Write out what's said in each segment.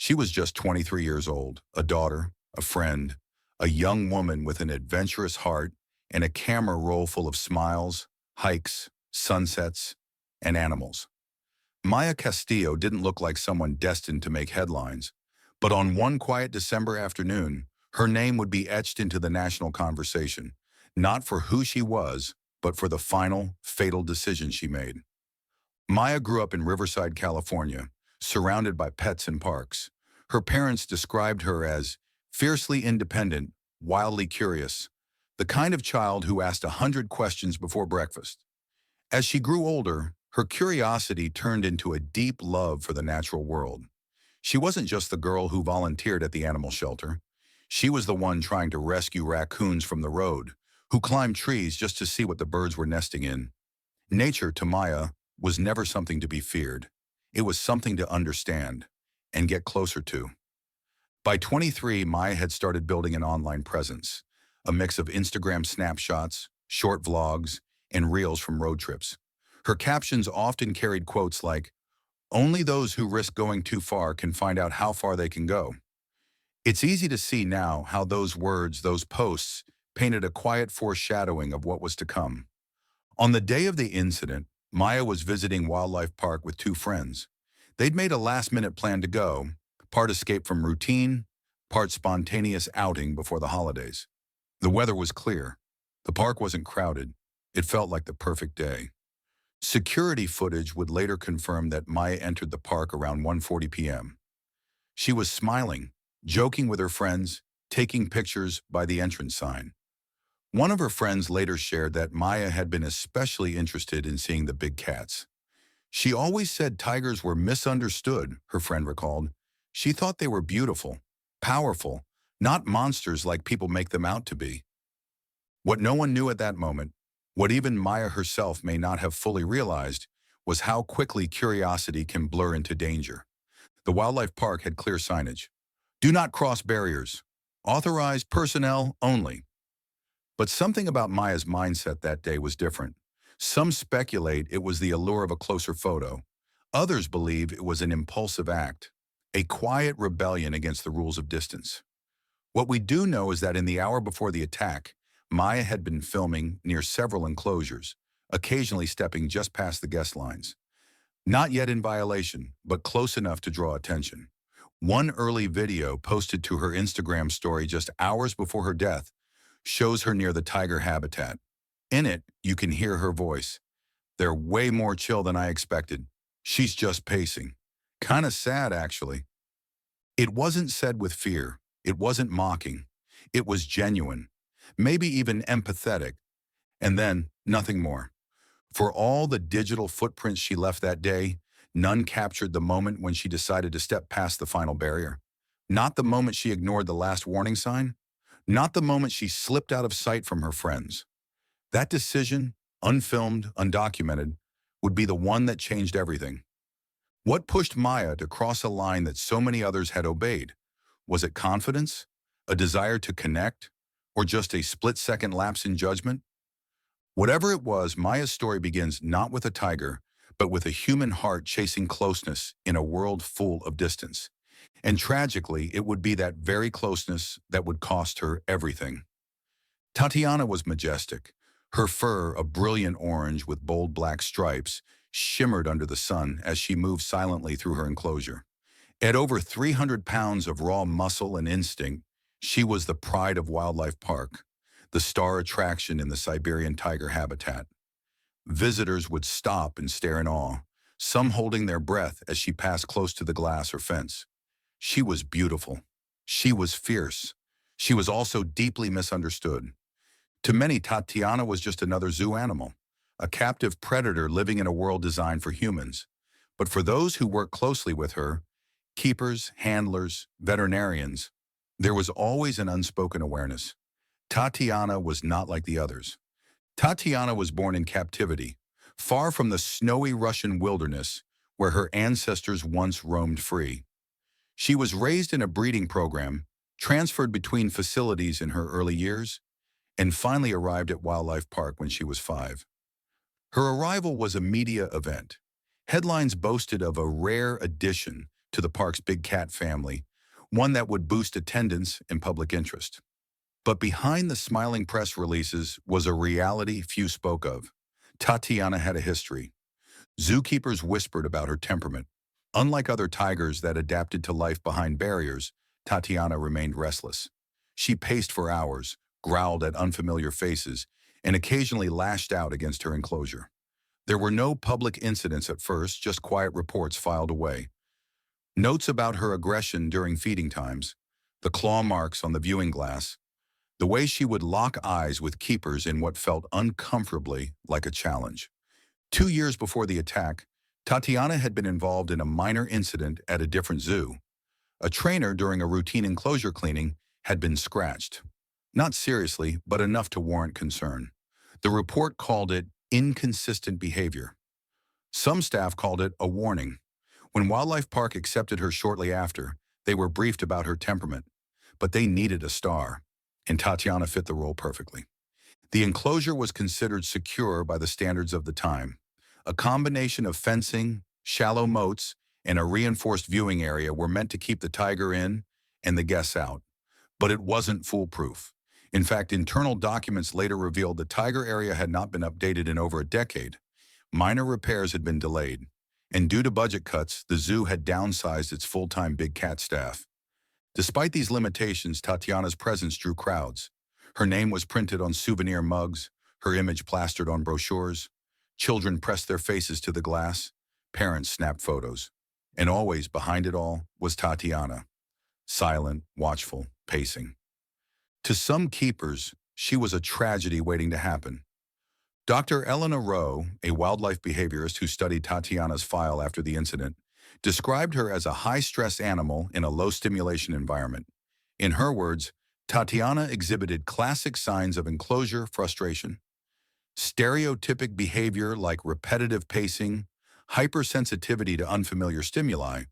She was just 23 years old, a daughter, a friend, a young woman with an adventurous heart and a camera roll full of smiles, hikes, sunsets, and animals. Maya Castillo didn't look like someone destined to make headlines, but on one quiet December afternoon, her name would be etched into the national conversation, not for who she was, but for the final, fatal decision she made. Maya grew up in Riverside, California, surrounded by pets and parks. Her parents described her as fiercely independent, wildly curious, the kind of child who asked 100 questions before breakfast. As she grew older, her curiosity turned into a deep love for the natural world. She wasn't just the girl who volunteered at the animal shelter. She was the one trying to rescue raccoons from the road, who climbed trees just to see what the birds were nesting in. Nature, to Maya, was never something to be feared. It was something to understand and get closer to. By 23, Maya had started building an online presence, a mix of Instagram snapshots, short vlogs, and reels from road trips. Her captions often carried quotes like, "Only those who risk going too far can find out how far they can go." It's easy to see now how those words, those posts, painted a quiet foreshadowing of what was to come. On the day of the incident, Maya was visiting Wildlife Park with two friends. They'd made a last-minute plan to go, part escape from routine, part spontaneous outing before the holidays. The weather was clear. The park wasn't crowded. It felt like the perfect day. Security footage would later confirm that Maya entered the park around 1:40 p.m. She was smiling, joking with her friends, taking pictures by the entrance sign. One of her friends later shared that Maya had been especially interested in seeing the big cats. She always said tigers were misunderstood, her friend recalled. She thought they were beautiful, powerful, not monsters like people make them out to be. What no one knew at that moment, what even Maya herself may not have fully realized, was how quickly curiosity can blur into danger. The wildlife park had clear signage. "Do not cross barriers. Authorized personnel only." But something about Maya's mindset that day was different. Some speculate it was the allure of a closer photo. Others believe it was an impulsive act, a quiet rebellion against the rules of distance. What we do know is that in the hour before the attack, Maya had been filming near several enclosures, occasionally stepping just past the guest lines. Not yet in violation, but close enough to draw attention. One early video posted to her Instagram story just hours before her death shows her near the tiger habitat. In it, you can hear her voice. "They're way more chill than I expected. She's just pacing." Kinda sad, actually. It wasn't said with fear. It wasn't mocking. It was genuine, maybe even empathetic, and then nothing more. For all the digital footprints she left that day, none captured the moment when she decided to step past the final barrier. Not the moment she ignored the last warning sign. Not the moment she slipped out of sight from her friends. That decision, unfilmed, undocumented, would be the one that changed everything. What pushed Maya to cross a line that so many others had obeyed? Was it confidence, a desire to connect, or just a split-second lapse in judgment? Whatever it was, Maya's story begins not with a tiger, but with a human heart chasing closeness in a world full of distance. And tragically, it would be that very closeness that would cost her everything. Tatiana was majestic. Her fur, a brilliant orange with bold black stripes, shimmered under the sun as she moved silently through her enclosure. At over 300 pounds of raw muscle and instinct, she was the pride of Wildlife Park, the star attraction in the Siberian tiger habitat. Visitors would stop and stare in awe, some holding their breath as she passed close to the glass or fence. She was beautiful. She was fierce. She was also deeply misunderstood. To many, Tatiana was just another zoo animal, a captive predator living in a world designed for humans. But for those who worked closely with her, keepers, handlers, veterinarians, there was always an unspoken awareness. Tatiana was not like the others. Tatiana was born in captivity, far from the snowy Russian wilderness where her ancestors once roamed free. She was raised in a breeding program, transferred between facilities in her early years, and finally arrived at Wildlife Park when she was 5. Her arrival was a media event. Headlines boasted of a rare addition to the park's big cat family, one that would boost attendance and public interest. But behind the smiling press releases was a reality few spoke of. Tatiana had a history. Zookeepers whispered about her temperament. Unlike other tigers that adapted to life behind barriers, Tatiana remained restless. She paced for hours, growled at unfamiliar faces, and occasionally lashed out against her enclosure. There were no public incidents at first, just quiet reports filed away. Notes about her aggression during feeding times, the claw marks on the viewing glass, the way she would lock eyes with keepers in what felt uncomfortably like a challenge. 2 years before the attack, Tatiana had been involved in a minor incident at a different zoo. A trainer during a routine enclosure cleaning had been scratched. Not seriously, but enough to warrant concern. The report called it inconsistent behavior. Some staff called it a warning. When Wildlife Park accepted her shortly after, they were briefed about her temperament. But they needed a star, and Tatiana fit the role perfectly. The enclosure was considered secure by the standards of the time. A combination of fencing, shallow moats, and a reinforced viewing area were meant to keep the tiger in and the guests out. But it wasn't foolproof. In fact, internal documents later revealed the tiger area had not been updated in over a decade. Minor repairs had been delayed, and due to budget cuts, the zoo had downsized its full-time big cat staff. Despite these limitations, Tatiana's presence drew crowds. Her name was printed on souvenir mugs, her image plastered on brochures. Children pressed their faces to the glass, parents snapped photos. And always behind it all was Tatiana, silent, watchful, pacing. To some keepers, she was a tragedy waiting to happen. Dr. Elena Rowe, a wildlife behaviorist who studied Tatiana's file after the incident, described her as a high-stress animal in a low-stimulation environment. In her words, Tatiana exhibited classic signs of enclosure frustration. Stereotypic behavior like repetitive pacing, hypersensitivity to unfamiliar stimuli.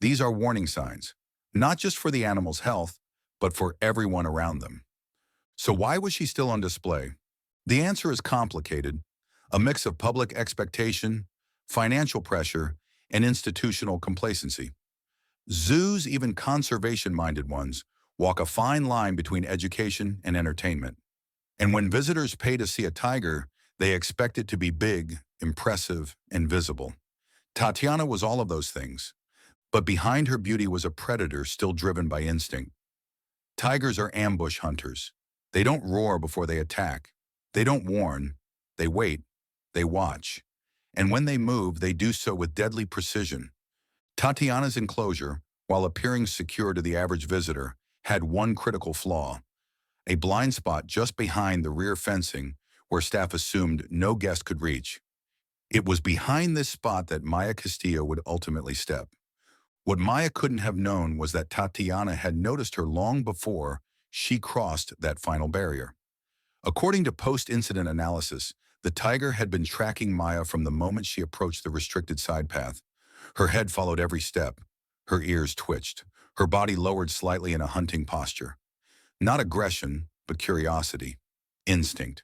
These are warning signs, not just for the animal's health, but for everyone around them. So why was she still on display? The answer is complicated, a mix of public expectation, financial pressure, and institutional complacency. Zoos, even conservation-minded ones, walk a fine line between education and entertainment. And when visitors pay to see a tiger, they expect it to be big, impressive, and visible. Tatiana was all of those things, but behind her beauty was a predator still driven by instinct. Tigers are ambush hunters. They don't roar before they attack. They don't warn. They wait. They watch. And when they move, they do so with deadly precision. Tatiana's enclosure, while appearing secure to the average visitor, had one critical flaw: a blind spot just behind the rear fencing where staff assumed no guest could reach. It was behind this spot that Maya Castillo would ultimately step. What Maya couldn't have known was that Tatiana had noticed her long before she crossed that final barrier. According to post-incident analysis, the tiger had been tracking Maya from the moment she approached the restricted side path. Her head followed every step. Her ears twitched. Her body lowered slightly in a hunting posture. Not aggression, but curiosity. Instinct.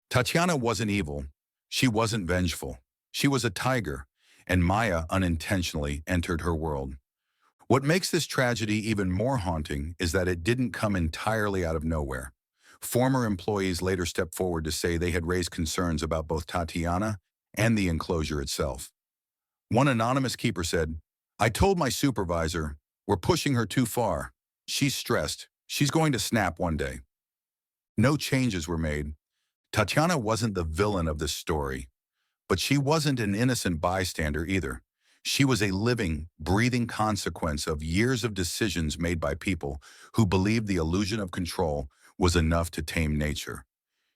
Tatiana wasn't evil. She wasn't vengeful. She was a tiger, and Maya unintentionally entered her world. What makes this tragedy even more haunting is that it didn't come entirely out of nowhere. Former employees later stepped forward to say they had raised concerns about both Tatiana and the enclosure itself. One anonymous keeper said, "I told my supervisor, we're pushing her too far. She's stressed. She's going to snap one day." No changes were made. Tatiana wasn't the villain of this story, but she wasn't an innocent bystander either. She was a living, breathing consequence of years of decisions made by people who believed the illusion of control was enough to tame nature.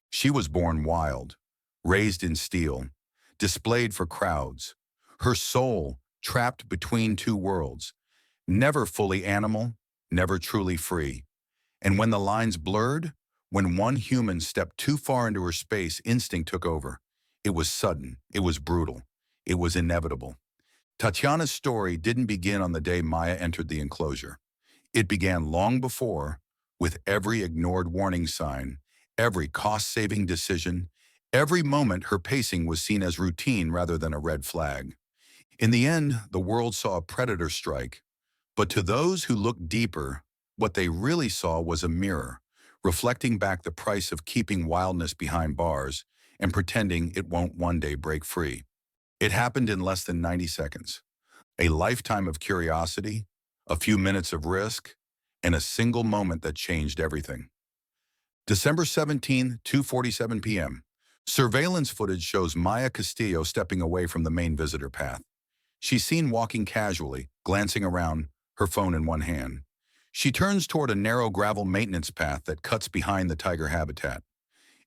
She was born wild, raised in steel, displayed for crowds. Her soul trapped between two worlds, never fully animal, never truly free. And when the lines blurred, when one human stepped too far into her space, instinct took over. It was sudden, it was brutal, it was inevitable. Tatiana's story didn't begin on the day Maya entered the enclosure. It began long before, with every ignored warning sign, every cost-saving decision, every moment her pacing was seen as routine rather than a red flag. In the end, the world saw a predator strike, but to those who looked deeper, what they really saw was a mirror, reflecting back the price of keeping wildness behind bars and pretending it won't one day break free. It happened in less than 90 seconds. A lifetime of curiosity, a few minutes of risk, and a single moment that changed everything. December 17, 2:47 p.m. Surveillance footage shows Maya Castillo stepping away from the main visitor path. She's seen walking casually, glancing around, her phone in one hand. She turns toward a narrow gravel maintenance path that cuts behind the tiger habitat.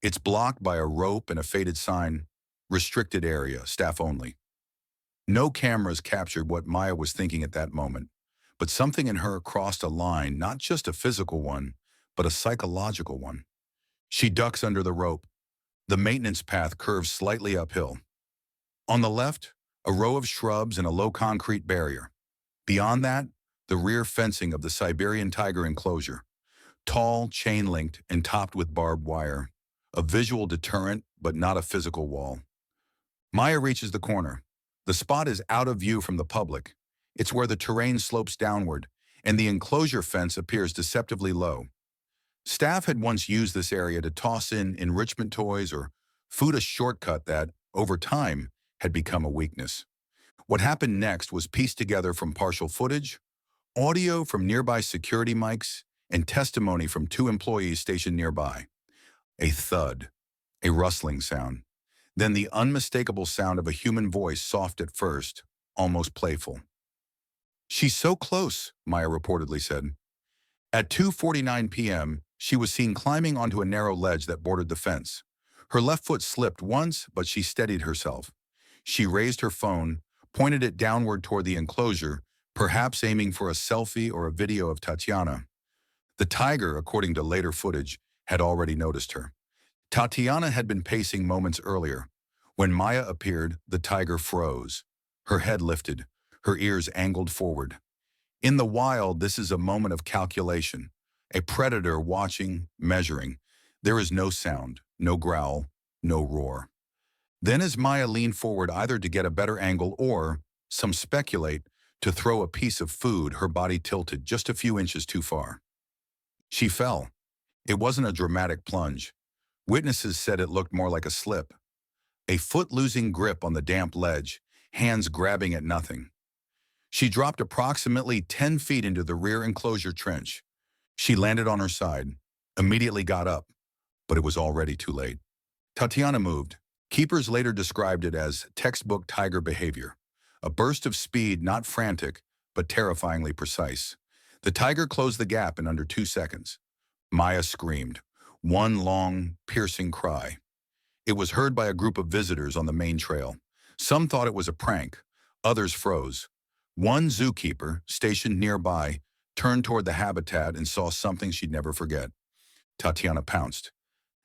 It's blocked by a rope and a faded sign, restricted area, staff only. No cameras captured what Maya was thinking at that moment, but something in her crossed a line, not just a physical one, but a psychological one. She ducks under the rope. The maintenance path curves slightly uphill. On the left, a row of shrubs and a low concrete barrier. Beyond that, the rear fencing of the Siberian tiger enclosure, tall, chain-linked, and topped with barbed wire. A visual deterrent, but not a physical wall. Maya reaches the corner. The spot is out of view from the public. It's where the terrain slopes downward, and the enclosure fence appears deceptively low. Staff had once used this area to toss in enrichment toys or food, a shortcut that, over time, had become a weakness. What happened next was pieced together from partial footage, audio from nearby security mics, and testimony from two employees stationed nearby. A thud, a rustling sound, then the unmistakable sound of a human voice, soft at first, almost playful. "She's so close," Maya reportedly said. At 2:49 p.m., she was seen climbing onto a narrow ledge that bordered the fence. Her left foot slipped once, but she steadied herself. She raised her phone, pointed it downward toward the enclosure, perhaps aiming for a selfie or a video of Tatiana. The tiger, according to later footage, had already noticed her. Tatiana had been pacing moments earlier. When Maya appeared, the tiger froze. Her head lifted, her ears angled forward. In the wild, this is a moment of calculation. A predator watching, measuring. There is no sound, no growl, no roar. Then as Maya leaned forward either to get a better angle or, some speculate, to throw a piece of food, her body tilted just a few inches too far. She fell. It wasn't a dramatic plunge. Witnesses said it looked more like a slip. A foot losing grip on the damp ledge, hands grabbing at nothing. She dropped approximately 10 feet into the rear enclosure trench. She landed on her side, immediately got up, but it was already too late. Tatiana moved. Keepers later described it as textbook tiger behavior, a burst of speed not frantic, but terrifyingly precise. The tiger closed the gap in under 2 seconds. Maya screamed, one long, piercing cry. It was heard by a group of visitors on the main trail. Some thought it was a prank, others froze. One zookeeper, stationed nearby, turned toward the habitat and saw something she'd never forget. Tatiana pounced.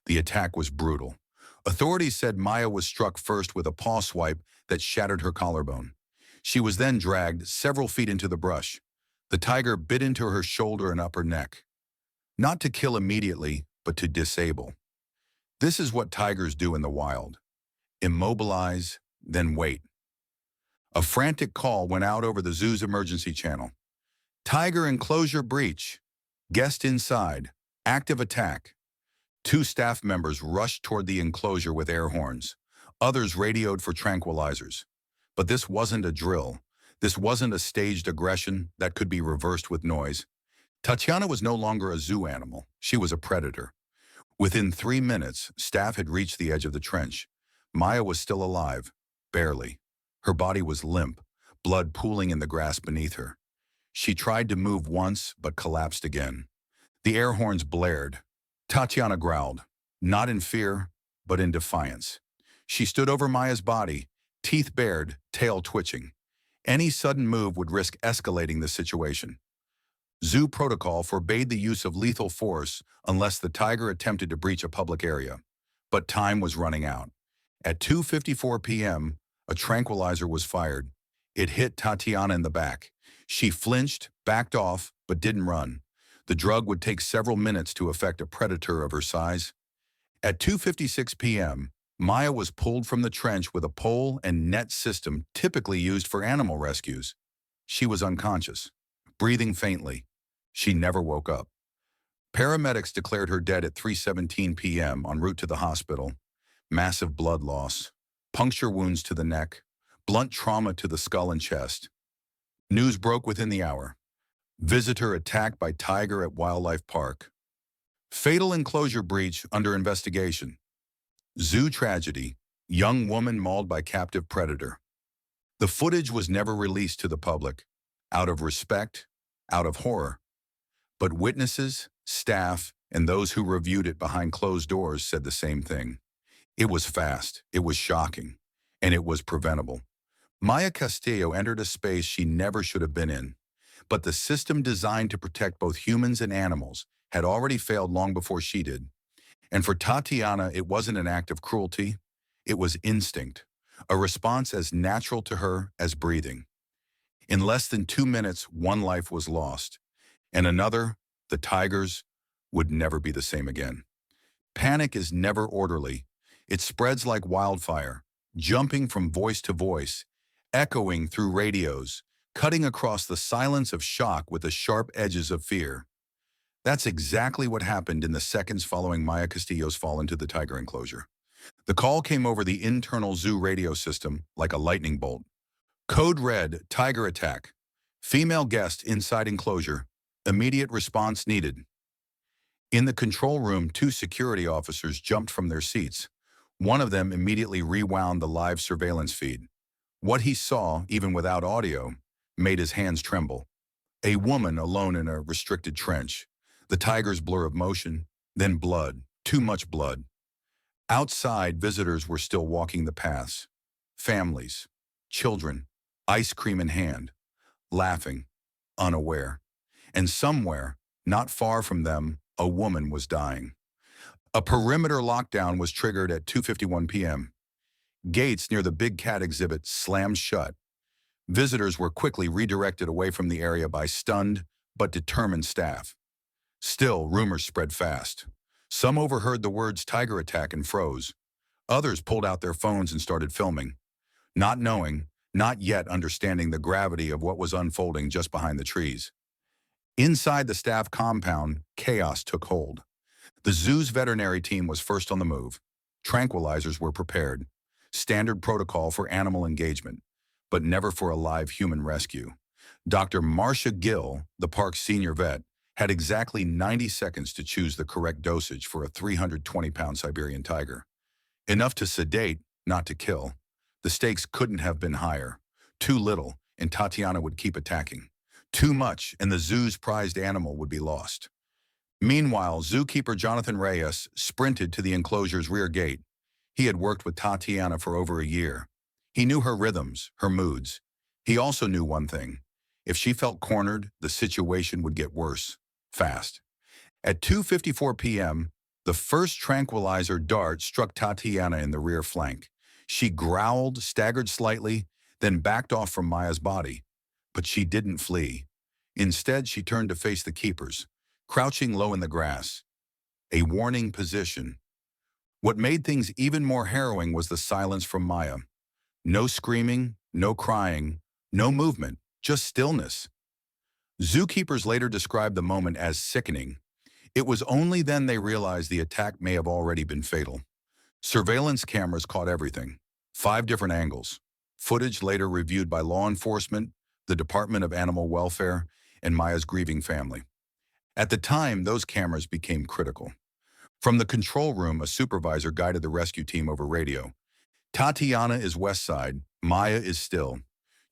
The attack was brutal. Authorities said Maya was struck first with a paw swipe that shattered her collarbone. She was then dragged several feet into the brush. The tiger bit into her shoulder and upper neck. Not to kill immediately, but to disable. This is what tigers do in the wild. Immobilize, then wait. A frantic call went out over the zoo's emergency channel. Tiger enclosure breach. Guest inside. Active attack. 2 staff members rushed toward the enclosure with air horns. Others radioed for tranquilizers. But this wasn't a drill. This wasn't a staged aggression that could be reversed with noise. Tatiana was no longer a zoo animal. She was a predator. Within 3 minutes, staff had reached the edge of the trench. Maya was still alive, barely. Her body was limp, blood pooling in the grass beneath her. She tried to move once, but collapsed again. The air horns blared. Tatiana growled, not in fear, but in defiance. She stood over Maya's body, teeth bared, tail twitching. Any sudden move would risk escalating the situation. Zoo protocol forbade the use of lethal force unless the tiger attempted to breach a public area. But time was running out. At 2:54 p.m., a tranquilizer was fired. It hit Tatiana in the back. She flinched, backed off, but didn't run. The drug would take several minutes to affect a predator of her size. At 2:56 p.m., Maya was pulled from the trench with a pole and net system typically used for animal rescues. She was unconscious, breathing faintly. She never woke up. Paramedics declared her dead at 3:17 p.m. en route to the hospital. Massive blood loss, puncture wounds to the neck, blunt trauma to the skull and chest. News broke within the hour. Visitor attacked by tiger at wildlife park. Fatal enclosure breach under investigation. Zoo tragedy. Young woman mauled by captive predator. The footage was never released to the public, out of respect, out of horror. But witnesses, staff, and those who reviewed it behind closed doors said the same thing. It was fast, it was shocking, and it was preventable. Maya Castillo entered a space she never should have been in. But the system designed to protect both humans and animals had already failed long before she did. And for Tatiana, it wasn't an act of cruelty. It was instinct, a response as natural to her as breathing. In less than 2 minutes, one life was lost, and another, the tigers, would never be the same again. Panic is never orderly. It spreads like wildfire, jumping from voice to voice, echoing through radios, cutting across the silence of shock with the sharp edges of fear. That's exactly what happened in the seconds following Maya Castillo's fall into the tiger enclosure. The call came over the internal zoo radio system like a lightning bolt. Code red, tiger attack. Female guest inside enclosure. Immediate response needed. In the control room, two security officers jumped from their seats. One of them immediately rewound the live surveillance feed. What he saw, even without audio, made his hands tremble. A woman alone in a restricted trench. The tiger's blur of motion, then blood, too much blood. Outside, visitors were still walking the paths. Families, children, ice cream in hand, laughing, unaware. And somewhere, not far from them, a woman was dying. A perimeter lockdown was triggered at 2:51 p.m. Gates near the Big Cat exhibit slammed shut. Visitors were quickly redirected away from the area by stunned but determined staff. Still, rumors spread fast. Some overheard the words tiger attack and froze. Others pulled out their phones and started filming, not knowing, not yet understanding the gravity of what was unfolding just behind the trees. Inside the staff compound, chaos took hold. The zoo's veterinary team was first on the move. Tranquilizers were prepared. Standard protocol for animal engagement, but never for a live human rescue. Dr. Marcia Gill, the park's senior vet, had exactly 90 seconds to choose the correct dosage for a 320-pound Siberian tiger. Enough to sedate, not to kill. The stakes couldn't have been higher. Too little, and Tatiana would keep attacking. Too much, and the zoo's prized animal would be lost. Meanwhile, zookeeper Jonathan Reyes sprinted to the enclosure's rear gate. He had worked with Tatiana for over a year. He knew her rhythms, her moods. He also knew one thing. If she felt cornered, the situation would get worse, fast. At 2:54 p.m., the first tranquilizer dart struck Tatiana in the rear flank. She growled, staggered slightly, then backed off from Maya's body. But she didn't flee. Instead, she turned to face the keepers, crouching low in the grass. A warning position. What made things even more harrowing was the silence from Maya. No screaming, no crying, no movement, just stillness. Zookeepers later described the moment as sickening. It was only then they realized the attack may have already been fatal. Surveillance cameras caught everything. 5 different angles. Footage later reviewed by law enforcement, the Department of Animal Welfare, and Maya's grieving family. At the time, those cameras became critical. From the control room, a supervisor guided the rescue team over radio. Tatiana is west side, Maya is still.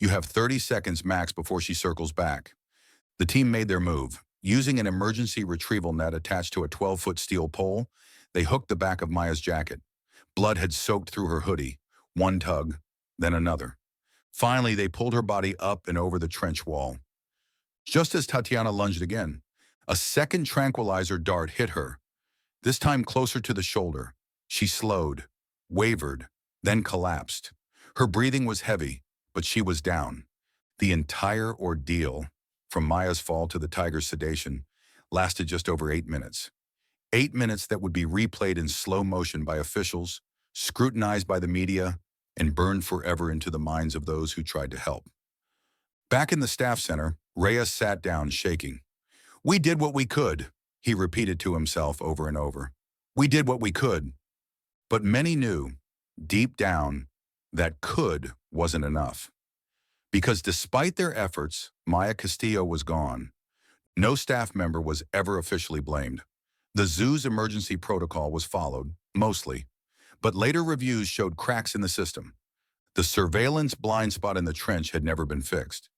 You have 30 seconds max before she circles back. The team made their move. Using an emergency retrieval net attached to a 12-foot steel pole, they hooked the back of Maya's jacket. Blood had soaked through her hoodie. One tug, then another. Finally, they pulled her body up and over the trench wall. Just as Tatiana lunged again, a second tranquilizer dart hit her, this time closer to the shoulder. She slowed, wavered, then collapsed. Her breathing was heavy, but she was down. The entire ordeal, from Maya's fall to the tiger's sedation, lasted just over 8 minutes. 8 minutes that would be replayed in slow motion by officials, scrutinized by the media, and burned forever into the minds of those who tried to help. Back in the staff center, Reyes sat down, shaking. "We did what we could," he repeated to himself over and over. "We did what we could." But many knew, deep down, that could wasn't enough. Because despite their efforts, Maya Castillo was gone. No staff member was ever officially blamed. The zoo's emergency protocol was followed, mostly, but later reviews showed cracks in the system. The surveillance blind spot in the trench had never been fixed.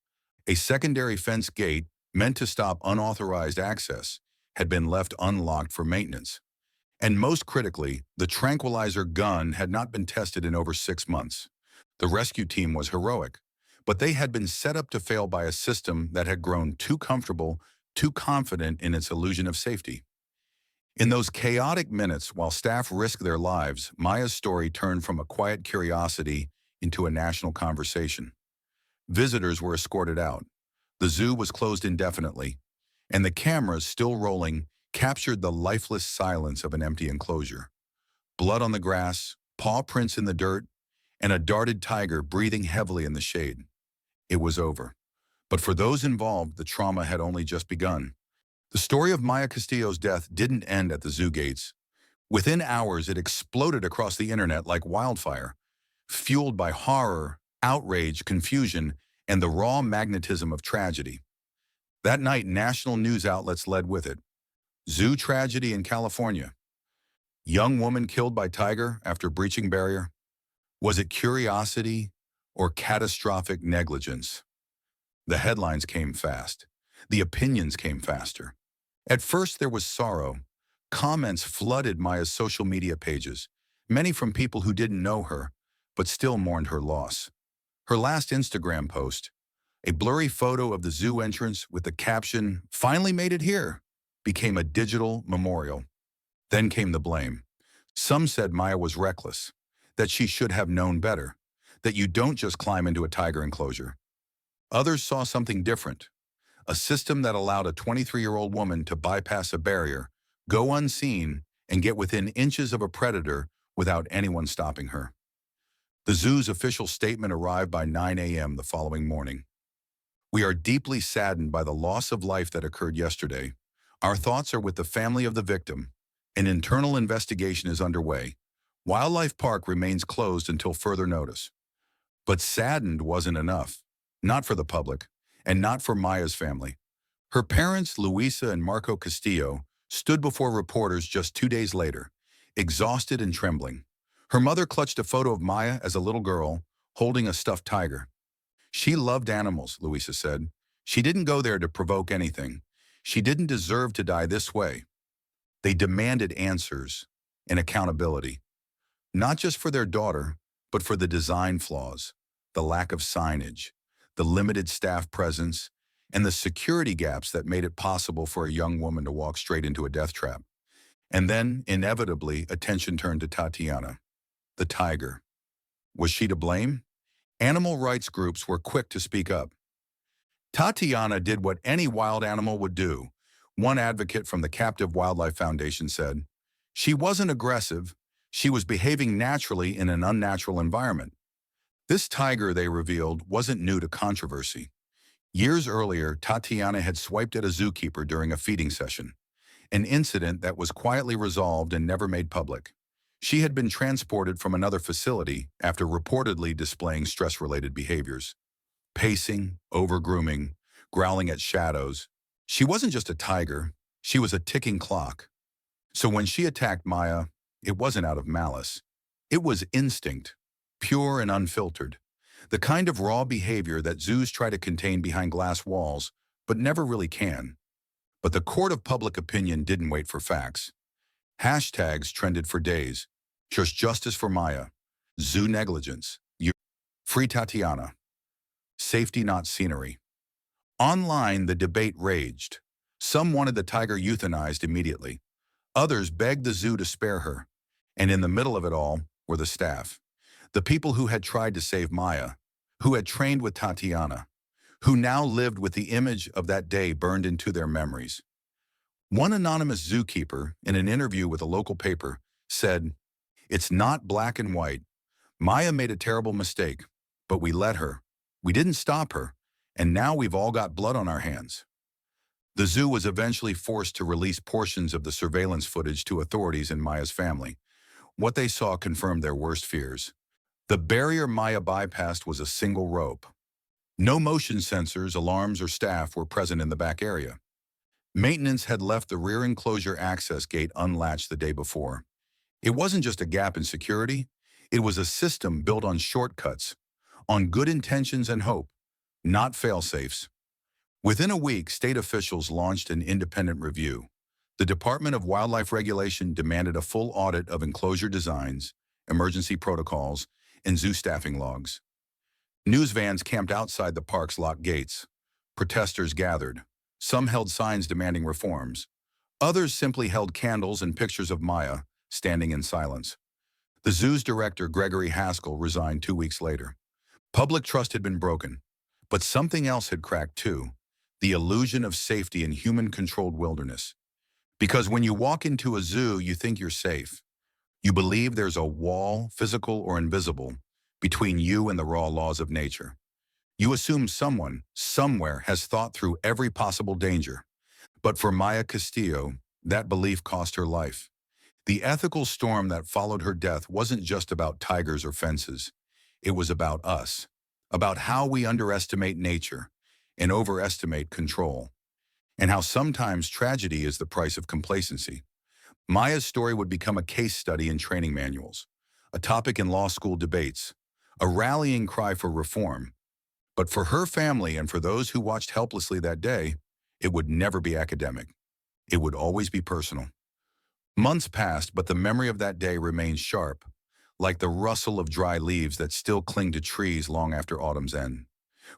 A secondary fence gate, meant to stop unauthorized access, had been left unlocked for maintenance. And most critically, the tranquilizer gun had not been tested in over 6 months. The rescue team was heroic, but they had been set up to fail by a system that had grown too comfortable, too confident in its illusion of safety. In those chaotic minutes, while staff risked their lives, Maya's story turned from a quiet curiosity into a national conversation. Visitors were escorted out. The zoo was closed indefinitely, and the cameras, still rolling, captured the lifeless silence of an empty enclosure. Blood on the grass, paw prints in the dirt, and a darted tiger breathing heavily in the shade. It was over. But for those involved, the trauma had only just begun. The story of Maya Castillo's death didn't end at the zoo gates. Within hours, it exploded across the internet like wildfire, fueled by horror, outrage, confusion, and the raw magnetism of tragedy. That night, national news outlets led with it. Zoo tragedy in California. Young woman killed by tiger after breaching barrier. Was it curiosity or catastrophic negligence? The headlines came fast. The opinions came faster. At first, there was sorrow. Comments flooded Maya's social media pages, many from people who didn't know her, but still mourned her loss. Her last Instagram post, a blurry photo of the zoo entrance with the caption, "Finally made it here," became a digital memorial. Then came the blame. Some said Maya was reckless, that she should have known better, that you don't just climb into a tiger enclosure. Others saw something different, a system that allowed a 23-year-old woman to bypass a barrier, go unseen, and get within inches of a predator without anyone stopping her. The zoo's official statement arrived by 9 a.m. the following morning. "We are deeply saddened by the loss of life that occurred yesterday. Our thoughts are with the family of the victim. An internal investigation is underway. Wildlife Park remains closed until further notice." But saddened wasn't enough. Not for the public, and not for Maya's family. Her parents, Luisa and Marco Castillo, stood before reporters just 2 days later, exhausted and trembling. Her mother clutched a photo of Maya as a little girl, holding a stuffed tiger. "She loved animals," Luisa said. "She didn't go there to provoke anything. She didn't deserve to die this way." They demanded answers and accountability, not just for their daughter, but for the design flaws, the lack of signage, the limited staff presence, and the security gaps that made it possible for a young woman to walk straight into a death trap. And then, inevitably, attention turned to Tatiana, the tiger. Was she to blame? Animal rights groups were quick to speak up. "Tatiana did what any wild animal would do," one advocate from the Captive Wildlife Foundation said. "She wasn't aggressive. She was behaving naturally in an unnatural environment." This tiger, they revealed, wasn't new to controversy. Years earlier, Tatiana had swiped at a zookeeper during a feeding session, an incident that was quietly resolved and never made public. She had been transported from another facility after reportedly displaying stress-related behaviors. Pacing, over-grooming, growling at shadows. She wasn't just a tiger, she was a ticking clock. So when she attacked Maya, it wasn't out of malice. It was instinct, pure and unfiltered. The kind of raw behavior that zoos try to contain behind glass walls, but never really can. But the court of public opinion didn't wait for facts. Hashtags trended for days. Just justice for Maya. Zoo negligence. Free Tatiana. Safety not scenery. Online, the debate raged. Some wanted the tiger euthanized immediately. Others begged the zoo to spare her. And in the middle of it all were the staff. The people who had tried to save Maya, who had trained with Tatiana, who now lived with the image of that day burned into their memories. One anonymous zookeeper, in an interview with a local paper, said, It's not black and white. Maya made a terrible mistake, but we let her. We didn't stop her, and now we've all got blood on our hands. The zoo was eventually forced to release portions of the surveillance footage to authorities and Maya's family. What they saw confirmed their worst fears. The barrier Maya bypassed was a single rope. No motion sensors, alarms, or staff were present in the back area. Maintenance had left the rear enclosure access gate unlatched the day before. It wasn't just a gap in security, it was a system built on shortcuts, on good intentions and hope, not fail-safes. Within a week, state officials launched an independent review. The Department of Wildlife Regulation demanded a full audit of enclosure designs, emergency protocols, and zoo staffing logs. News vans camped outside the park's locked gates. Protesters gathered. Some held signs demanding reforms. Others simply held candles and pictures of Maya, standing in silence. The zoo's director, Gregory Haskell, resigned 2 weeks later. Public trust had been broken, but something else had cracked too: the illusion of safety in human-controlled wilderness. Because when you walk into a zoo, you think you're safe. You believe there's a wall, physical or invisible, between you and the raw laws of nature. You assume someone, somewhere, has thought through every possible danger. But for Maya Castillo, that belief cost her life. The ethical storm that followed her death wasn't just about tigers or fences. It was about us, about how we underestimate nature and overestimate control, and how sometimes tragedy is the price of complacency. Maya's story would become a case study in training manuals, a topic in law school debates, a rallying cry for reform. But for her family and for those who watched helplessly that day, it would never be academic. It would always be personal. Months passed, but the memory of that day remains sharp, like the rustle of dry leaves that still cling to trees long after autumn's end.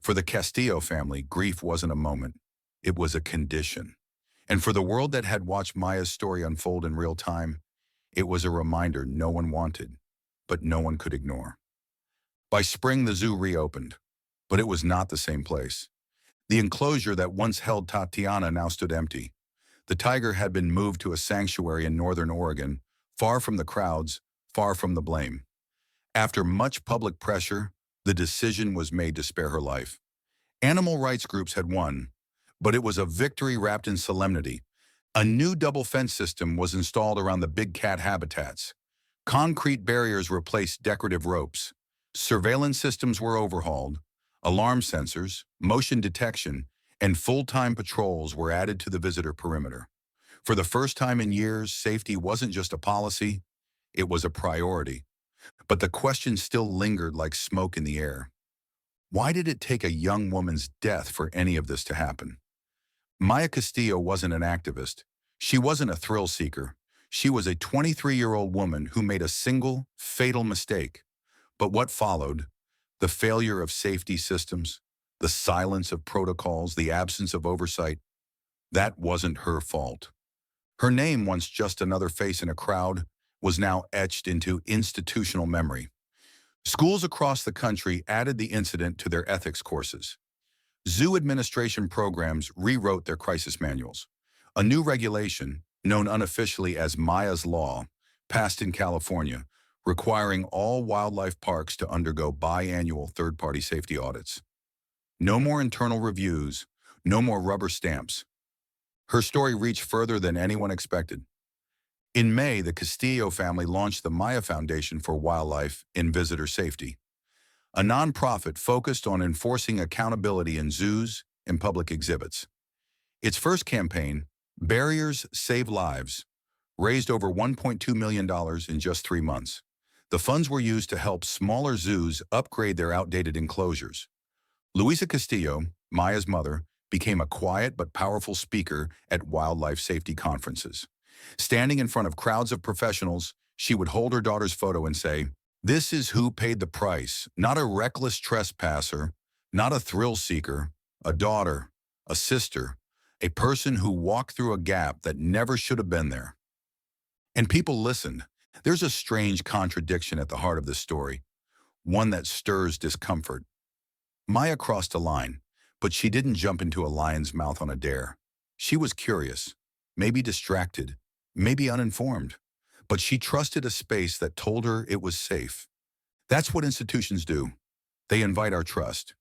For the Castillo family, grief wasn't a moment. It was a condition. And for the world that had watched Maya's story unfold in real time, it was a reminder no one wanted, but no one could ignore. By spring, the zoo reopened, but it was not the same place. The enclosure that once held Tatiana now stood empty. The tiger had been moved to a sanctuary in northern Oregon, far from the crowds, far from the blame. After much public pressure, the decision was made to spare her life. Animal rights groups had won, but it was a victory wrapped in solemnity. A new double fence system was installed around the big cat habitats. Concrete barriers replaced decorative ropes. Surveillance systems were overhauled. Alarm sensors, motion detection, and full-time patrols were added to the visitor perimeter. For the first time in years, safety wasn't just a policy, it was a priority. But the question still lingered like smoke in the air. Why did it take a young woman's death for any of this to happen? Maya Castillo wasn't an activist. She wasn't a thrill seeker. She was a 23-year-old woman who made a single, fatal mistake. But what followed? The failure of safety systems, the silence of protocols, the absence of oversight, that wasn't her fault. Her name, once just another face in a crowd, was now etched into institutional memory. Schools across the country added the incident to their ethics courses. Zoo administration programs rewrote their crisis manuals. A new regulation, known unofficially as Maya's Law, passed in California, requiring all wildlife parks to undergo biannual third-party safety audits. No more internal reviews, no more rubber stamps. Her story reached further than anyone expected. In May, the Castillo family launched the Maya Foundation for Wildlife in Visitor Safety, a nonprofit focused on enforcing accountability in zoos and public exhibits. Its first campaign, Barriers Save Lives, raised over $1.2 million in just 3 months. The funds were used to help smaller zoos upgrade their outdated enclosures. Luisa Castillo, Maya's mother, became a quiet but powerful speaker at wildlife safety conferences. Standing in front of crowds of professionals, she would hold her daughter's photo and say, "This is who paid the price, not a reckless trespasser, not a thrill seeker, a daughter, a sister, a person who walked through a gap that never should have been there." And people listened. There's a strange contradiction at the heart of this story, one that stirs discomfort. Maya crossed a line, but she didn't jump into a lion's mouth on a dare. She was curious, maybe distracted, maybe uninformed. but she trusted a space that told her it was safe. That's what institutions do. They invite our trust.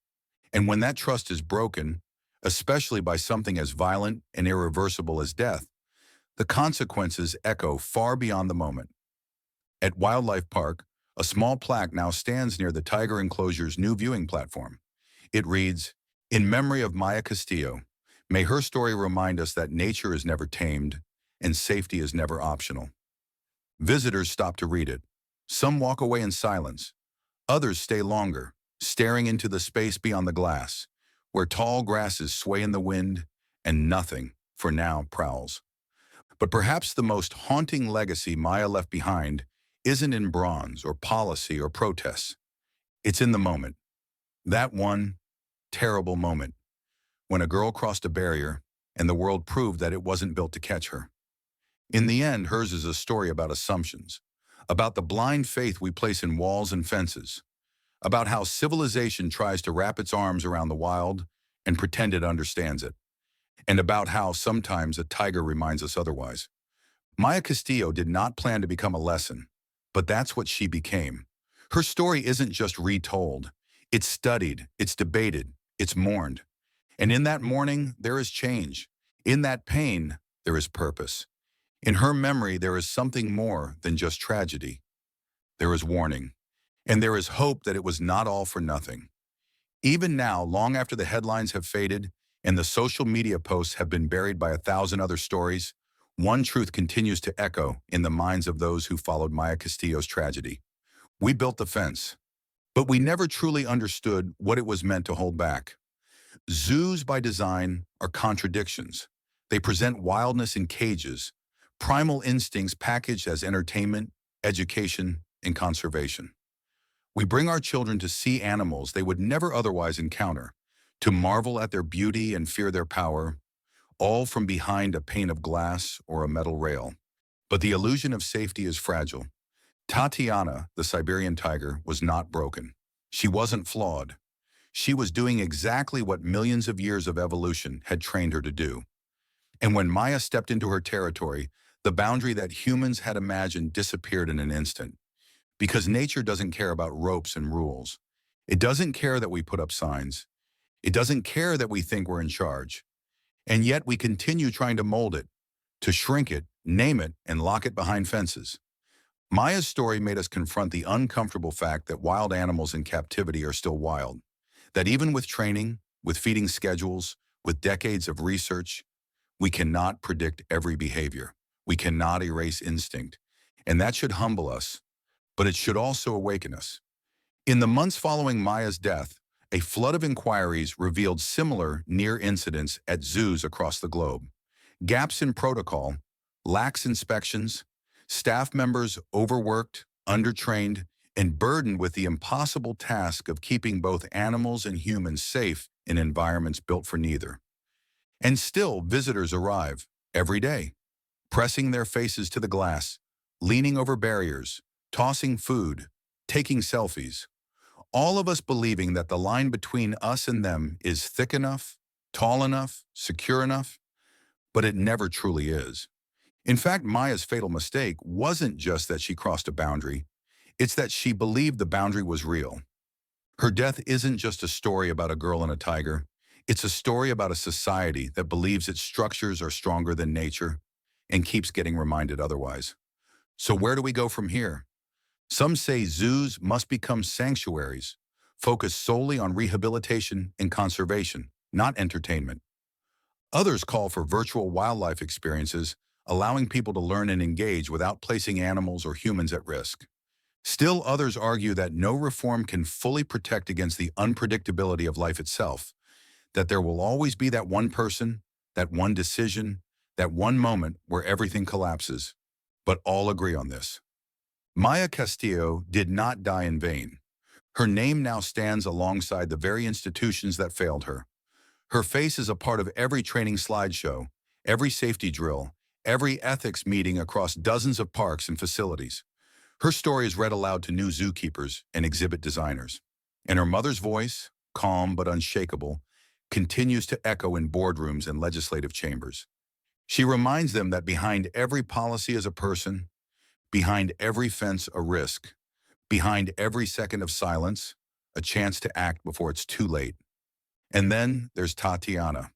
And when that trust is broken, especially by something as violent and irreversible as death, the consequences echo far beyond the moment. At Wildlife Park, a small plaque now stands near the tiger enclosure's new viewing platform. It reads, "In memory of Maya Castillo, may her story remind us that nature is never tamed and safety is never optional." Visitors stop to read it. Some walk away in silence. Others stay longer, staring into the space beyond the glass, where tall grasses sway in the wind and nothing, for now, prowls. But perhaps the most haunting legacy Maya left behind isn't in bronze or policy or protests. It's in the moment. That one terrible moment when a girl crossed a barrier and the world proved that it wasn't built to catch her. In the end, hers is a story about assumptions, about the blind faith we place in walls and fences, about how civilization tries to wrap its arms around the wild and pretend it understands it, and about how sometimes a tiger reminds us otherwise. Maya Castillo did not plan to become a lesson, but that's what she became. Her story isn't just retold. It's studied, it's debated, it's mourned. And in that mourning, there is change. In that pain, there is purpose. In her memory, there is something more than just tragedy. There is warning. And there is hope that it was not all for nothing. Even now, long after the headlines have faded and the social media posts have been buried by 1,000 other stories, one truth continues to echo in the minds of those who followed Maya Castillo's tragedy. We built the fence, but we never truly understood what it was meant to hold back. Zoos by design are contradictions. They present wildness in cages, primal instincts packaged as entertainment, education, and conservation. We bring our children to see animals they would never otherwise encounter, to marvel at their beauty and fear their power, all from behind a pane of glass or a metal rail. But the illusion of safety is fragile. Tatiana, the Siberian tiger, was not broken. She wasn't flawed. She was doing exactly what millions of years of evolution had trained her to do. And when Maya stepped into her territory, the boundary that humans had imagined disappeared in an instant. Because nature doesn't care about ropes and rules. It doesn't care that we put up signs. It doesn't care that we think we're in charge. And yet we continue trying to mold it, to shrink it, name it, and lock it behind fences. Maya's story made us confront the uncomfortable fact that wild animals in captivity are still wild. That even with training, with feeding schedules, with decades of research, we cannot predict every behavior. We cannot erase instinct. And that should humble us, but it should also awaken us. In the months following Maya's death, a flood of inquiries revealed similar near incidents at zoos across the globe. Gaps in protocol, lax inspections, staff members overworked, undertrained, and burdened with the impossible task of keeping both animals and humans safe in environments built for neither. And still, visitors arrive every day, pressing their faces to the glass, leaning over barriers, tossing food, taking selfies. All of us believing that the line between us and them is thick enough, tall enough, secure enough, but it never truly is. In fact, Maya's fatal mistake wasn't just that she crossed a boundary, it's that she believed the boundary was real. Her death isn't just a story about a girl and a tiger, it's a story about a society that believes its structures are stronger than nature and keeps getting reminded otherwise. So where do we go from here? Some say zoos must become sanctuaries, focused solely on rehabilitation and conservation, not entertainment. Others call for virtual wildlife experiences, allowing people to learn and engage without placing animals or humans at risk. Still others argue that no reform can fully protect against the unpredictability of life itself, that there will always be that one person, that one decision, that one moment where everything collapses. But all agree on this. Maya Castillo did not die in vain. Her name now stands alongside the very institutions that failed her. Her face is a part of every training slideshow, every safety drill, every ethics meeting across dozens of parks and facilities. Her story is read aloud to new zookeepers and exhibit designers. And her mother's voice, calm but unshakable, continues to echo in boardrooms and legislative chambers. She reminds them that behind every policy is a person, Behind every fence, a risk. Behind every second of silence, a chance to act before it's too late. And then there's Tatiana.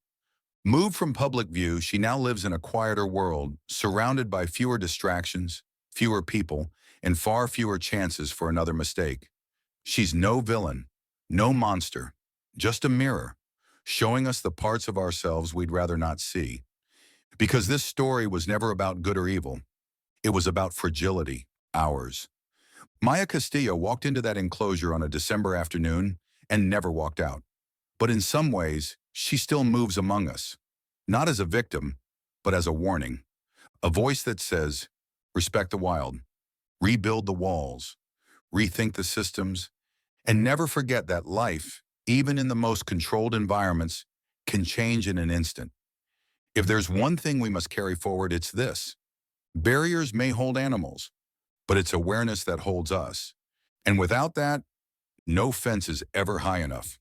Moved from public view, she now lives in a quieter world, surrounded by fewer distractions, fewer people, and far fewer chances for another mistake. She's no villain, no monster, just a mirror, showing us the parts of ourselves we'd rather not see. Because this story was never about good or evil. It was about fragility, ours. Maya Castillo walked into that enclosure on a December afternoon and never walked out. But in some ways, she still moves among us. Not as a victim, but as a warning. A voice that says, respect the wild, rebuild the walls, rethink the systems, and never forget that life, even in the most controlled environments, can change in an instant. If there's one thing we must carry forward, it's this. Barriers may hold animals, but it's awareness that holds us. And without that, no fence is ever high enough.